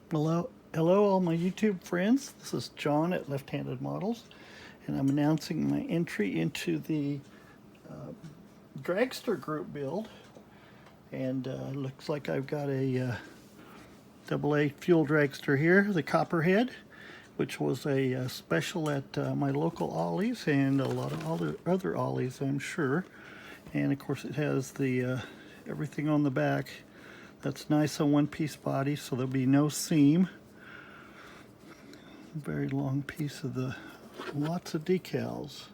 Hello, all my YouTube friends. This is John at Left-Handed Models, and I'm announcing my entry into the Dragster group build. And looks like I've got a AA fuel dragster here, the Copperhead, which was a special at my local Ollie's and a lot of other Ollie's, I'm sure. And of course, it has the everything on the back. That's nice on one-piece body, so there'll be no seam. Very long piece of the lots of decals.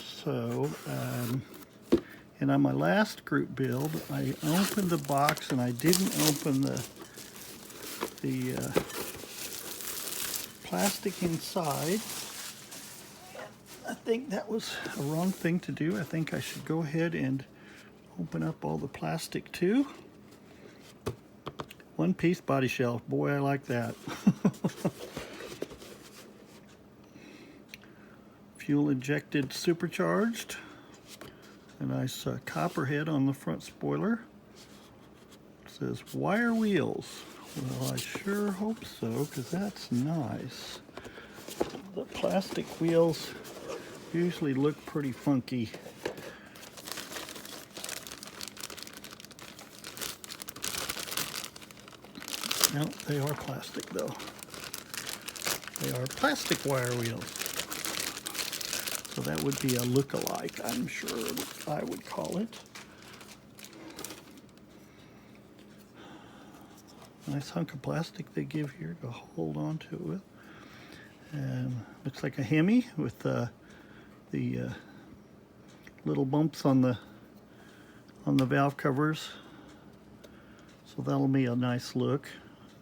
So, and on my last group build, I opened the box and I didn't open the plastic inside. I think that was a wrong thing to do. I think I should go ahead and open up all the plastic too. One piece body shelf, boy, I like that. Fuel injected supercharged. A nice Copperhead on the front spoiler. It says wire wheels. Well, I sure hope so, because that's nice. The plastic wheels usually look pretty funky. No, they are plastic though. They are plastic wire wheels. So that would be a look-alike, I'm sure I would call it. Nice hunk of plastic they give here to hold on to it. And looks like a Hemi with the little bumps on the valve covers. So that'll be a nice look.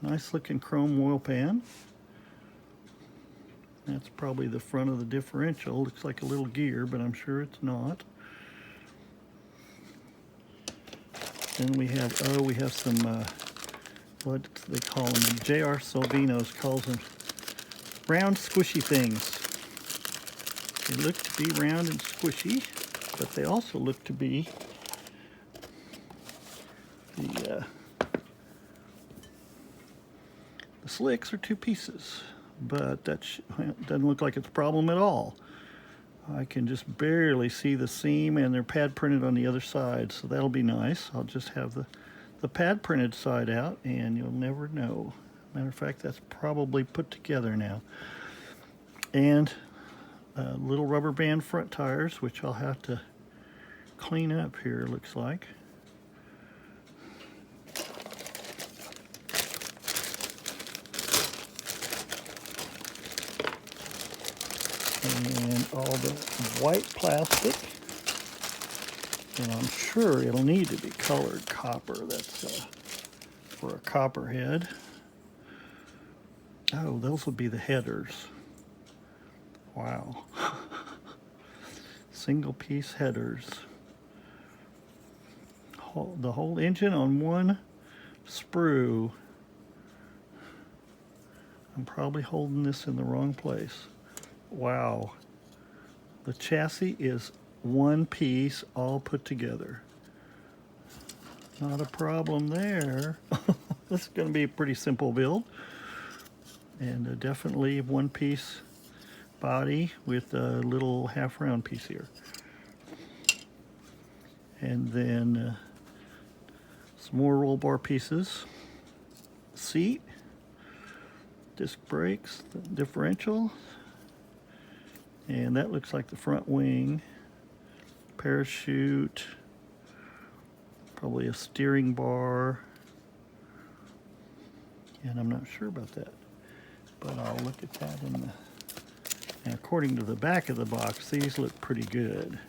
Nice looking chrome oil pan. That's probably the front of the differential. Looks like a little gear, but I'm sure it's not. Then we have some, what they call them, J.R. Salvino's calls them round squishy things. They look to be round and squishy, but they also look to be the slicks are two pieces, but that doesn't look like it's a problem at all. I can just barely see the seam, and they're pad printed on the other side, so that'll be nice. I'll just have the pad printed side out, and you'll never know. Matter of fact, that's probably put together now. And little rubber band front tires, which I'll have to clean up here, looks like. And all the white plastic, and I'm sure it'll need to be colored copper. That's for a Copperhead. Oh, those will be the headers. Wow. Single piece headers. The whole engine on one sprue. I'm probably holding this in the wrong place. Wow, the chassis is one piece all put together. Not a problem there. This is going to be a pretty simple build, and definitely one piece body with a little half round piece here. And then some more roll bar pieces, seat, disc brakes, the differential. And that looks like the front wing, parachute, probably a steering bar, and I'm not sure about that, but I'll look at that in the, and according to the back of the box, these look pretty good.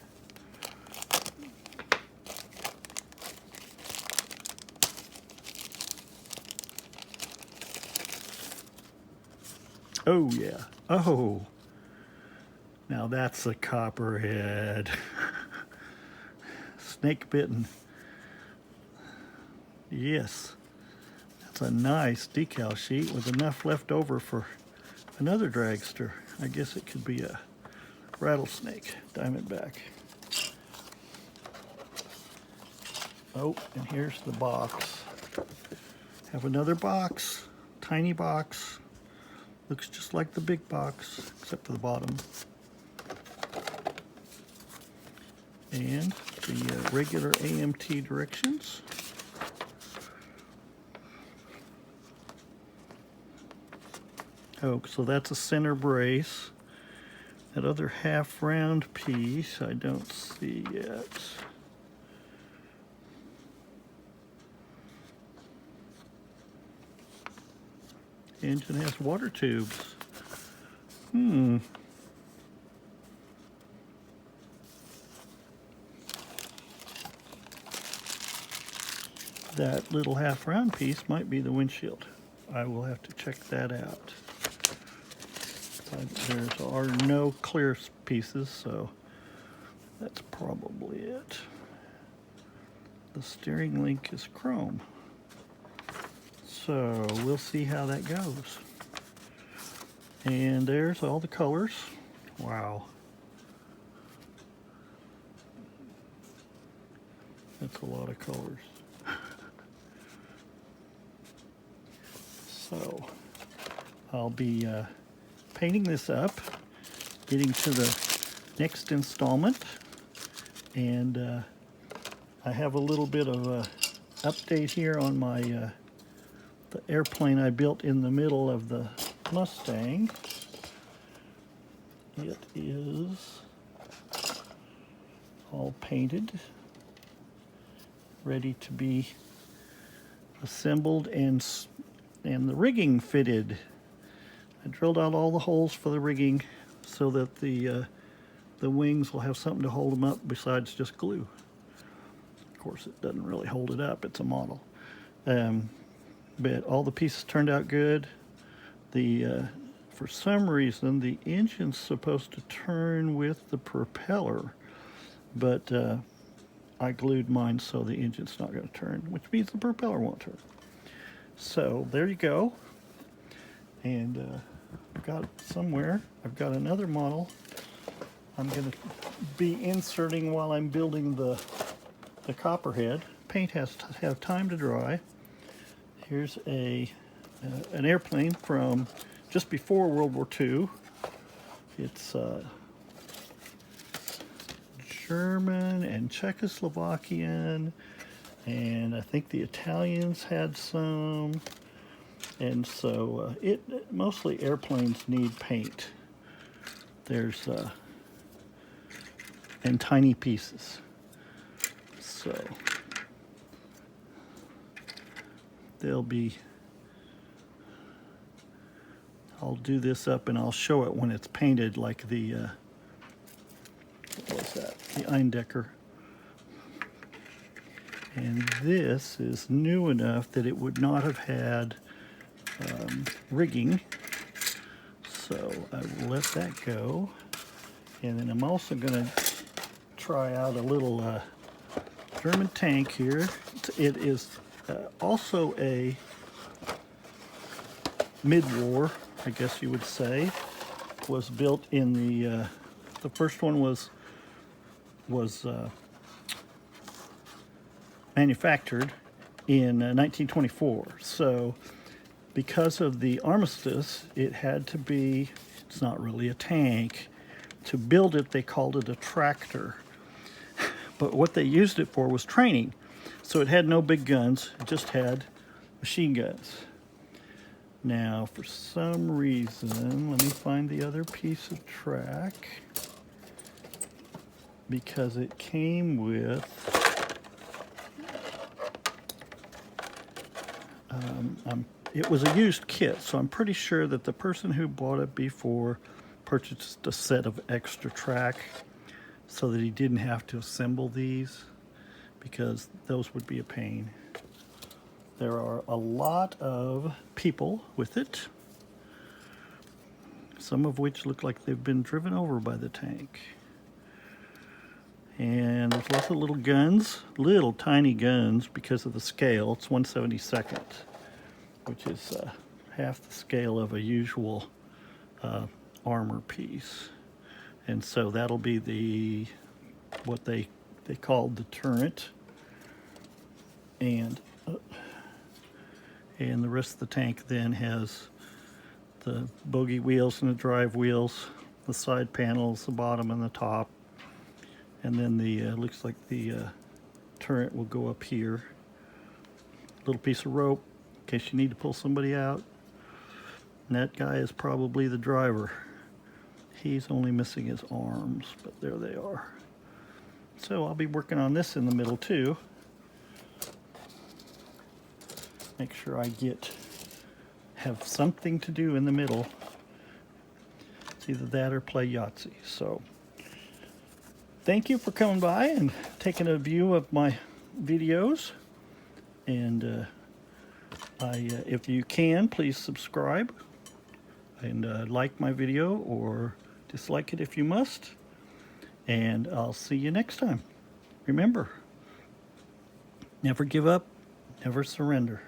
Oh yeah, oh. Now that's a Copperhead. Snake bitten. Yes, that's a nice decal sheet with enough left over for another dragster. I guess it could be a rattlesnake, diamondback. Oh, and here's the box. Have another box. tiny box. Looks just like the big box, except for the bottom. And the regular AMT directions. Oh, so that's a center brace. That other half round piece I don't see yet. Engine has water tubes. That little half round piece might be the windshield. I will have to check that out. There are no clear pieces, so that's probably it. The steering link is chrome. So we'll see how that goes. And there's all the colors. Wow. That's a lot of colors. So I'll be painting this up, getting to the next installment, and I have a little bit of a update here on my the airplane I built in the middle of the Mustang. It is all painted, ready to be assembled, and the rigging fitted. I drilled out all the holes for the rigging so that the wings will have something to hold them up besides just glue. Of course, it doesn't really hold it up, it's a model. But all the pieces turned out good. For some reason, the engine's supposed to turn with the propeller, but I glued mine so the engine's not going to turn, which means the propeller won't turn. So there you go. And I've got another model I'm going to be inserting while I'm building the Copperhead. Paint has to have time to dry. Here's an airplane from just before World War II. It's German and Czechoslovakian, and I think the Italians had some. And so mostly airplanes need paint. There's and tiny pieces. So I'll do this up and I'll show it when it's painted, like the what was that? The Eindecker. And this is new enough that it would not have had rigging, so I will let that go. And then I'm also going to try out a little German tank here. It is also a mid-war, I guess you would say. Was built in the first one was manufactured in 1924. So because of the armistice, it had to be, it's not really a tank. To build it, they called it a tractor. But what they used it for was training. So it had no big guns, it just had machine guns. Now, for some reason, let me find the other piece of track, because it came with it was a used kit, so I'm pretty sure that the person who bought it before purchased a set of extra track so that he didn't have to assemble these, because those would be a pain. There are a lot of people with it, some of which look like they've been driven over by the tank. And there's lots of little guns, little tiny guns, because of the scale. It's 1/72, which is half the scale of a usual armor piece. And so that'll be what they called the turret. And and the rest of the tank then has the bogie wheels and the drive wheels, the side panels, the bottom and the top, and then the looks like the turret will go up here. Little piece of rope in case you need to pull somebody out. And that guy is probably the driver. He's only missing his arms, but there they are. So I'll be working on this in the middle too. Make sure I have something to do in the middle. It's either that or play Yahtzee. So thank you for coming by and taking a view of my videos. And if you can, please subscribe and like my video, or dislike it if you must. And I'll see you next time. Remember, never give up, never surrender.